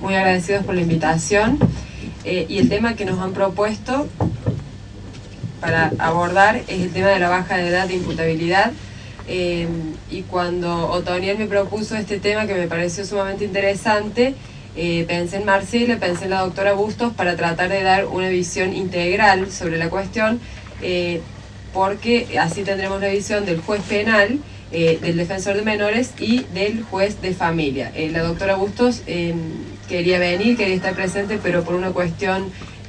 Muy agradecidos por la invitación y el tema que nos han propuesto para abordar es el tema de la baja de edad de imputabilidad. Y cuando Otoniel me propuso este tema, que me pareció sumamente interesante, pensé en Marcela, pensé en la doctora Bustos para tratar de dar una visión integral sobre la cuestión, porque así tendremos la visión del juez penal, del defensor de menores y del juez de familia. La doctora Bustos quería venir, quería estar presente, pero por una cuestión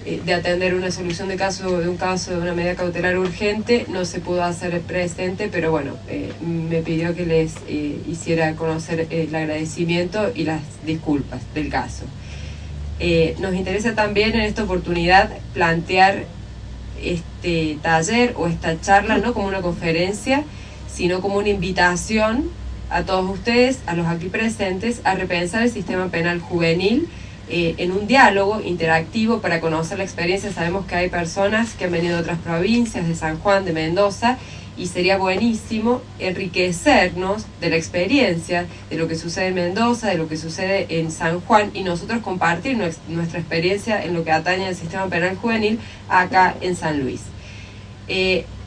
de atender una solución de un caso de una medida cautelar urgente, no se pudo hacer presente, pero bueno, me pidió que les hiciera conocer el agradecimiento y las disculpas del caso. Nos interesa también en esta oportunidad plantear este taller o esta charla no como una conferencia, sino como una invitación a todos ustedes, a los aquí presentes, a repensar el sistema penal juvenil en un diálogo interactivo para conocer la experiencia. Sabemos que hay personas que han venido de otras provincias, de San Juan, de Mendoza, y sería buenísimo enriquecernos de la experiencia, de lo que sucede en Mendoza, de lo que sucede en San Juan, y nosotros compartir nuestra experiencia en lo que atañe al sistema penal juvenil acá en San Luis.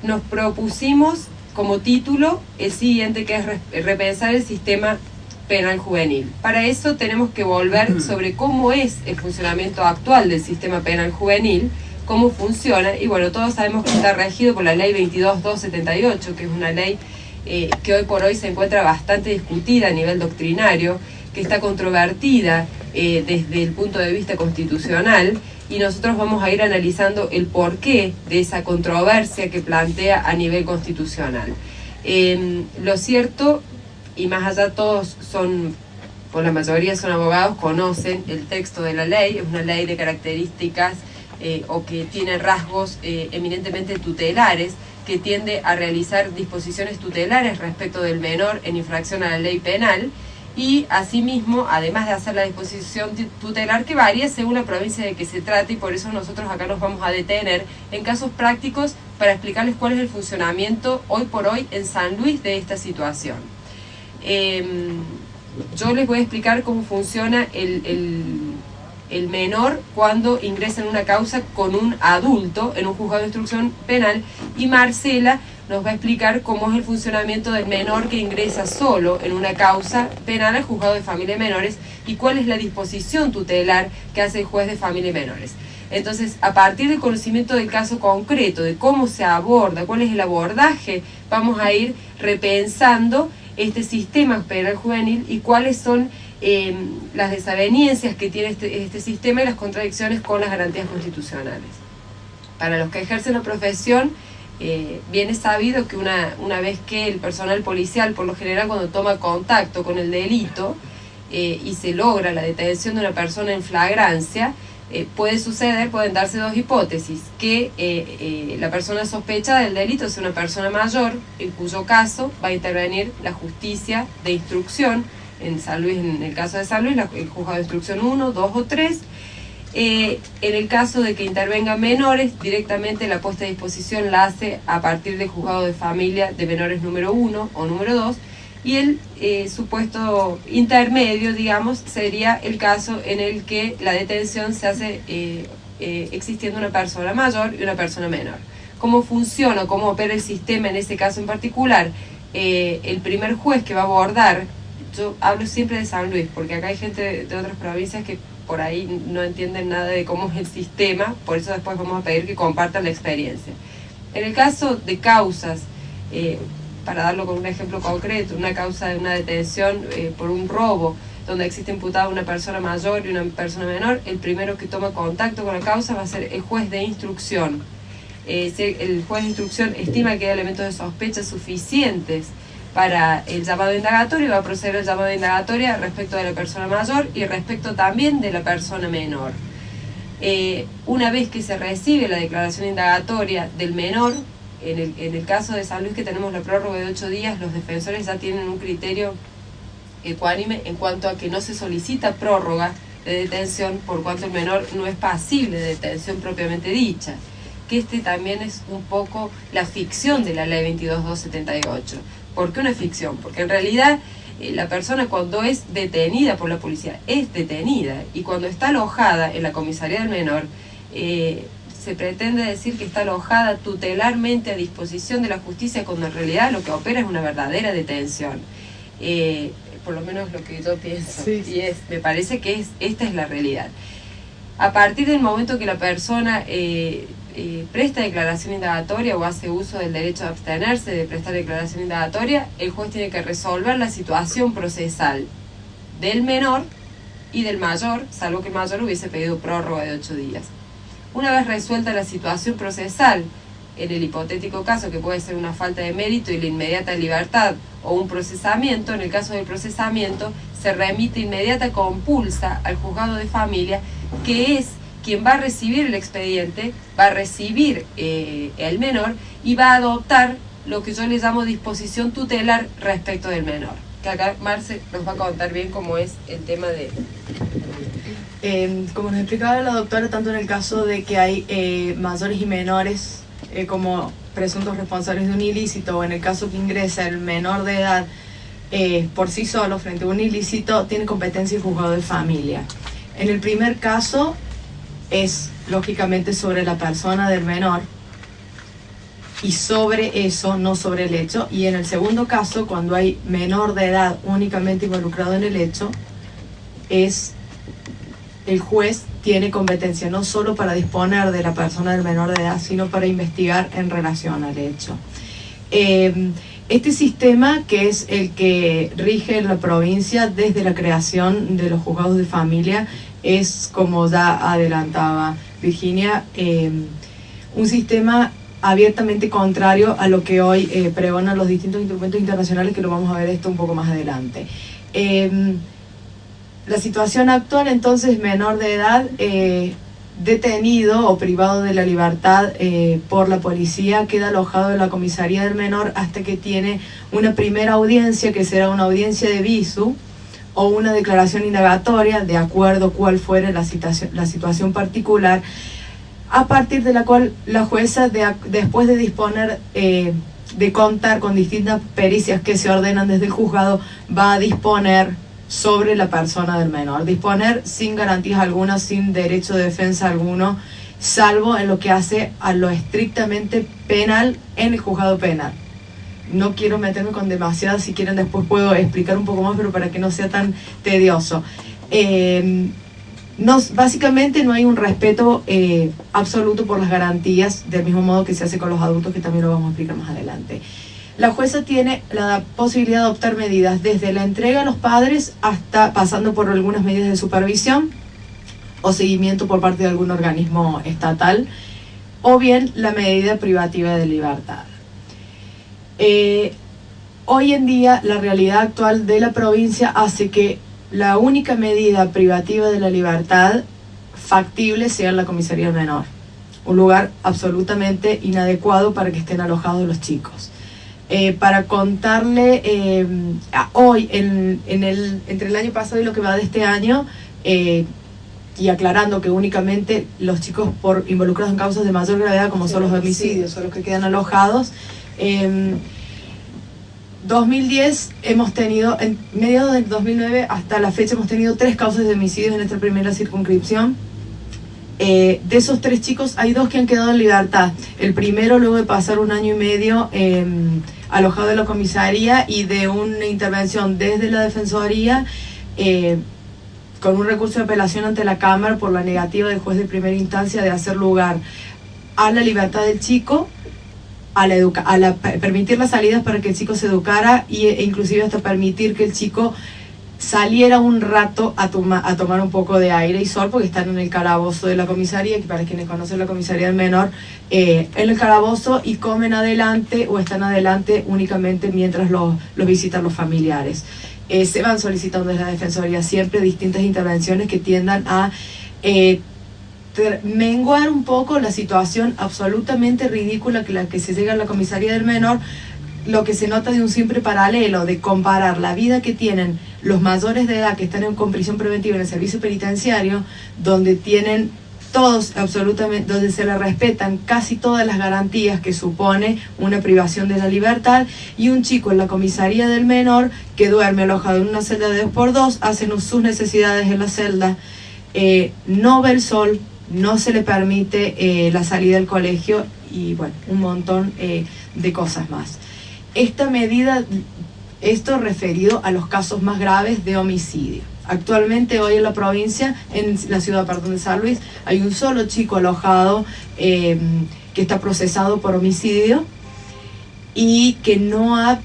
Nos propusimos como título el siguiente, que es repensar el sistema penal juvenil. Para eso tenemos que volver sobre cómo es el funcionamiento actual del sistema penal juvenil, cómo funciona, y bueno, todos sabemos que está regido por la ley 22.278, que es una ley que hoy por hoy se encuentra bastante discutida a nivel doctrinario, que está controvertida desde el punto de vista constitucional, y nosotros vamos a ir analizando el porqué de esa controversia que plantea a nivel constitucional. Lo cierto, y más allá todos son, por la mayoría son abogados, conocen el texto de la ley, es una ley de características o que tiene rasgos eminentemente tutelares, que tiende a realizar disposiciones tutelares respecto del menor en infracción a la ley penal, y asimismo, además de hacer la disposición tutelar, que varía según la provincia de que se trate, y por eso nosotros acá nos vamos a detener en casos prácticos para explicarles cuál es el funcionamiento hoy por hoy en San Luis de esta situación. Yo les voy a explicar cómo funciona el menor cuando ingresa en una causa con un adulto en un juzgado de instrucción penal, y Marcela nos va a explicar cómo es el funcionamiento del menor que ingresa solo en una causa penal al juzgado de familia y menores, y cuál es la disposición tutelar que hace el juez de familia y menores. Entonces, a partir del conocimiento del caso concreto, de cómo se aborda, cuál es el abordaje, vamos a ir repensando este sistema penal juvenil y cuáles son las desavenencias que tiene este sistema y las contradicciones con las garantías constitucionales. Para los que ejercen la profesión, bien es sabido que una vez que el personal policial, por lo general cuando toma contacto con el delito y se logra la detención de una persona en flagrancia, pueden darse dos hipótesis: que la persona sospechada del delito sea una persona mayor, en cuyo caso va a intervenir la justicia de instrucción, en San Luis, en el caso de San Luis, el juzgado de instrucción 1, 2 o 3. En el caso de que intervengan menores, directamente la puesta a disposición la hace a partir del juzgado de familia de menores número 1 o número 2, y el supuesto intermedio, digamos, sería el caso en el que la detención se hace existiendo una persona mayor y una persona menor. ¿Cómo funciona, cómo opera el sistema en ese caso en particular? El primer juez que va a abordar, yo hablo siempre de San Luis, porque acá hay gente de otras provincias que por ahí no entienden nada de cómo es el sistema, por eso después vamos a pedir que compartan la experiencia. En el caso de causas, para darlo con un ejemplo concreto, una causa de una detención por un robo, donde existe imputada una persona mayor y una persona menor, el primero que toma contacto con la causa va a ser el juez de instrucción. Si el juez de instrucción estima que hay elementos de sospecha suficientes para el llamado indagatorio, va a proceder al llamado de indagatoria respecto de la persona mayor y respecto también de la persona menor. Una vez que se recibe la declaración indagatoria del menor, en el caso de San Luis, que tenemos la prórroga de 8 días, los defensores ya tienen un criterio ecuánime en cuanto a que no se solicita prórroga de detención por cuanto el menor no es pasible de detención propiamente dicha, que también es un poco la ficción de la ley 22.278. ¿Por qué una ficción? Porque en realidad La persona cuando es detenida por la policía, es detenida, y cuando está alojada en la comisaría del menor, se pretende decir que está alojada tutelarmente a disposición de la justicia, cuando en realidad lo que opera es una verdadera detención. Por lo menos lo que yo pienso, sí. Y me parece que esta es la realidad. A partir del momento que la persona presta declaración indagatoria o hace uso del derecho a abstenerse de prestar declaración indagatoria, el juez tiene que resolver la situación procesal del menor y del mayor, salvo que el mayor hubiese pedido prórroga de 8 días. Una vez resuelta la situación procesal, en el hipotético caso que puede ser una falta de mérito y la inmediata libertad, o un procesamiento, en el caso del procesamiento, se remite inmediata compulsa al juzgado de familia, que es quien va a recibir el expediente, va a recibir el menor y va a adoptar lo que yo le llamo disposición tutelar respecto del menor. Que acá Marce nos va a contar bien cómo es el tema de... como nos explicaba la doctora, tanto en el caso de que hay mayores y menores como presuntos responsables de un ilícito, o en el caso que ingresa el menor de edad por sí solo frente a un ilícito, tiene competencia el juzgado de familia. En el primer caso es lógicamente sobre la persona del menor y sobre eso, no sobre el hecho. Y en el segundo caso, cuando hay menor de edad únicamente involucrado en el hecho, el juez tiene competencia no solo para disponer de la persona del menor de edad, sino para investigar en relación al hecho. Este sistema, que es el que rige en la provincia desde la creación de los juzgados de familia, es, como ya adelantaba Virginia, un sistema abiertamente contrario a lo que hoy pregonan los distintos instrumentos internacionales, que lo vamos a ver esto un poco más adelante. La situación actual, entonces, menor de edad detenido o privado de la libertad por la policía, queda alojado en la comisaría del menor hasta que tiene una primera audiencia, que será una audiencia de visu o una declaración indagatoria, de acuerdo cuál fuere la situación particular, a partir de la cual la jueza, después de disponer de contar con distintas pericias que se ordenan desde el juzgado, va a disponer sobre la persona del menor. Disponer sin garantías algunas, sin derecho de defensa alguno, salvo en lo que hace a lo estrictamente penal en el juzgado penal. No quiero meterme con demasiadas, si quieren después puedo explicar un poco más, pero para que no sea tan tedioso. Básicamente no hay un respeto absoluto por las garantías, del mismo modo que se hace con los adultos, que también lo vamos a explicar más adelante. La jueza tiene la posibilidad de adoptar medidas desde la entrega a los padres hasta pasando por algunas medidas de supervisión o seguimiento por parte de algún organismo estatal, o bien la medida privativa de libertad. Hoy en día la realidad actual de la provincia hace que la única medida privativa de la libertad factible sea la comisaría del menor, un lugar absolutamente inadecuado para que estén alojados los chicos. Para contarle, hoy, entre el año pasado y lo que va de este año, y aclarando que únicamente los chicos involucrados en causas de mayor gravedad, como son los homicidios, son los que quedan alojados, 2010 hemos tenido, en mediados del 2009 hasta la fecha, hemos tenido 3 causas de homicidios en esta primera circunscripción. De esos 3 chicos hay 2 que han quedado en libertad. El primero, luego de pasar 1 año y medio alojado en la comisaría y de una intervención desde la Defensoría, con un recurso de apelación ante la Cámara por la negativa del juez de primera instancia de hacer lugar a la libertad del chico, permitir las salidas para que el chico se educara e inclusive hasta permitir que el chico saliera un rato a tomar un poco de aire y sol, porque están en el calabozo de la comisaría, que para quienes conocen la comisaría del menor, en el calabozo, y comen adelante o están adelante únicamente mientras los visitan los familiares. Se van solicitando desde la Defensoría siempre distintas intervenciones que tiendan a menguar un poco la situación absolutamente ridícula que la que se llega a la comisaría del menor. Lo que se nota de un simple paralelo de comparar la vida que tienen los mayores de edad que están con prisión preventiva en el servicio penitenciario, donde tienen todos absolutamente, donde se le respetan casi todas las garantías que supone una privación de la libertad, y un chico en la comisaría del menor que duerme alojado en una celda de 2x2, hacen sus necesidades en la celda, no ve el sol, no se le permite la salida del colegio y bueno, un montón de cosas más. Esta medida, esto referido a los casos más graves de homicidio. Actualmente hoy en la provincia, en la ciudad de San Luis, hay un solo chico alojado que está procesado por homicidio y que no ha,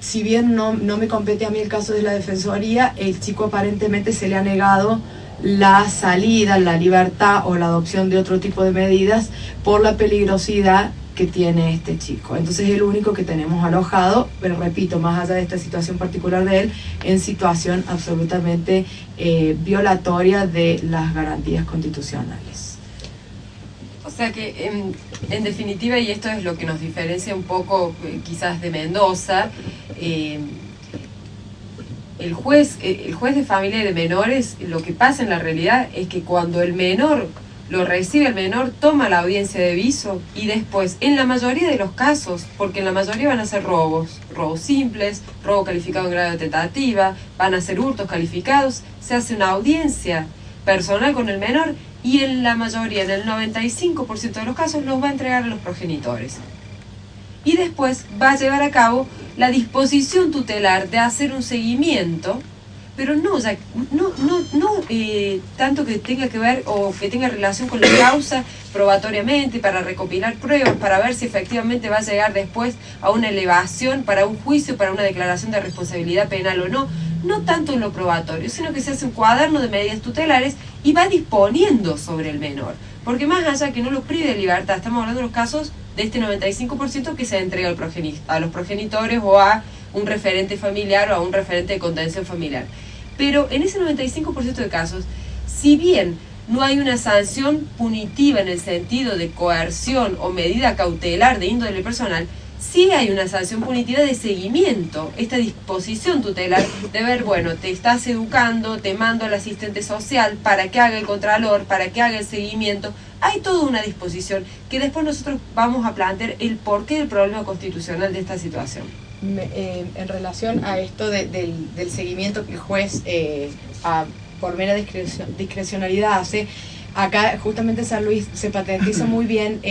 si bien no me compete a mí el caso de la Defensoría, el chico aparentemente se le ha negado la salida, la libertad o la adopción de otro tipo de medidas por la peligrosidad que tiene este chico. Entonces es el único que tenemos alojado, pero repito, más allá de esta situación particular de él, en situación absolutamente violatoria de las garantías constitucionales. O sea que en definitiva, y esto es lo que nos diferencia un poco quizás de Mendoza, el juez de familia y de menores, lo que pasa en la realidad es que cuando el menor lo recibe, el menor toma la audiencia de viso y después, en la mayoría de los casos, porque en la mayoría van a ser robos simples, robo calificado en grado de tentativa, van a ser hurtos calificados, se hace una audiencia personal con el menor y en la mayoría, en el 95% de los casos, los va a entregar a los progenitores. Y después va a llevar a cabo la disposición tutelar de hacer un seguimiento, pero no tanto que tenga que ver o que tenga relación con la causa probatoriamente, para recopilar pruebas, para ver si efectivamente va a llegar después a una elevación para un juicio, para una declaración de responsabilidad penal o no, no tanto en lo probatorio, sino que se hace un cuaderno de medidas tutelares y va disponiendo sobre el menor, porque más allá que no lo prive de libertad, estamos hablando de los casos de este 95% que se entrega a los progenitores o a un referente familiar o a un referente de contención familiar. Pero en ese 95% de casos, si bien no hay una sanción punitiva en el sentido de coerción o medida cautelar de índole personal, sí hay una sanción punitiva de seguimiento, esta disposición tutelar de ver, bueno, te estás educando, te mando al asistente social para que haga el contralor, para que haga el seguimiento. Hay toda una disposición que después nosotros vamos a plantear el porqué del problema constitucional de esta situación. En relación a esto del seguimiento que el juez por mera discrecionalidad hace, acá justamente en San Luis se patentiza muy bien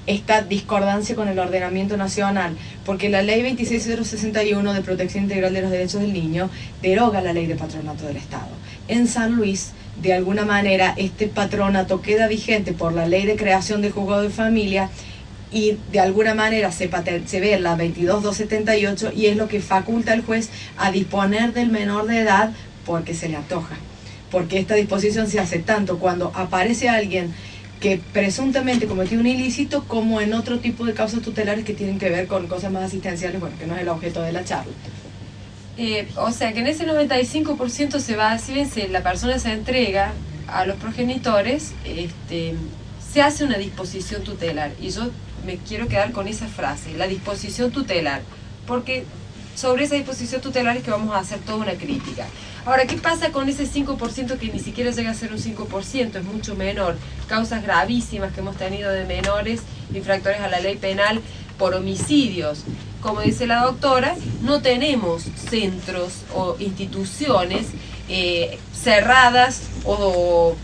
esta discordancia con el ordenamiento nacional, porque la ley 26061 de protección integral de los derechos del niño deroga la ley de patronato del Estado. En San Luis, de alguna manera, este patronato queda vigente por la ley de creación del juzgado de familia y de alguna manera se ve la 22278 y es lo que faculta al juez a disponer del menor de edad porque se le antoja. Porque esta disposición se hace tanto cuando aparece alguien que presuntamente cometió un ilícito como en otro tipo de causas tutelares que tienen que ver con cosas más asistenciales, bueno, que no es el objeto de la charla. O sea que en ese 95% se va, si bien la persona se entrega a los progenitores, se hace una disposición tutelar. Y yo me quiero quedar con esa frase, la disposición tutelar, porque sobre esa disposición tutelar es que vamos a hacer toda una crítica. Ahora, ¿qué pasa con ese 5% que ni siquiera llega a ser un 5%? Es mucho menor. Causas gravísimas que hemos tenido de menores infractores a la ley penal por homicidios. Como dice la doctora, no tenemos centros o instituciones cerradas o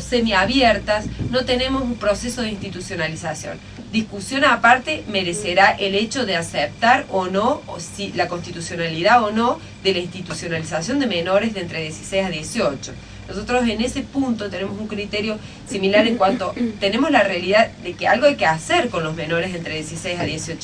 semiabiertas, no tenemos un proceso de institucionalización. Discusión aparte merecerá el hecho de aceptar o no, o si la constitucionalidad o no, de la institucionalización de menores de entre 16 a 18. Nosotros en ese punto tenemos un criterio similar en cuanto tenemos la realidad de que algo hay que hacer con los menores entre 16 a 18.